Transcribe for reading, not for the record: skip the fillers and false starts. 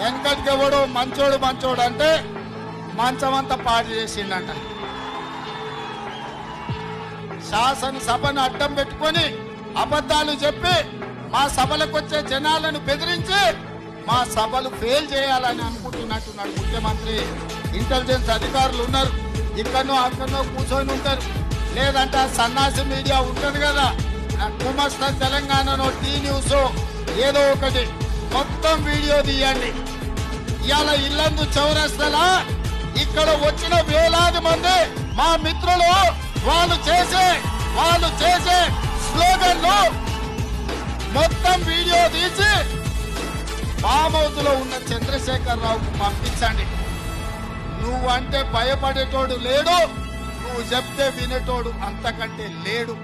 వెనకటికి ఎవడు మంచోడు మంచోడు అంటే మంచమంతా పాడు చేసిండంట. శాసనసభను అడ్డం పెట్టుకొని అబద్ధాలు చెప్పి మా సభలకు వచ్చే జనాలను బెదిరించి మా సభలు ఫెయిల్ చేయాలని అనుకుంటున్నట్టున్నాడు ముఖ్యమంత్రి. ఇంటెలిజెన్స్ అధికారులు ఉన్నారు, ఇక్కడనో అక్కడనో కూర్చొని ఉంటారు, లేదంటే సన్నాసి మీడియా ఉంటుంది కదా, కుమస్తా తెలంగాణలో టీ న్యూస్ ఏదో ఒకటి మొత్తం వీడియో తీయండి. ఇవాళ ఇల్లందు చౌరస్తలా ఇక్కడ వచ్చిన వేలాది మంది మా మిత్రులు వాళ్ళు చేసే స్లోగన్లు మొత్తం వీడియో తీసి ఫామ్ హౌస్ లో ఉన్న చంద్రశేఖర్ రావుకు పంపించండి. నువ్వంటే భయపడేటోడు లేడు, నువ్వు చెప్తే వినేటోడు అంతకంటే లేడు.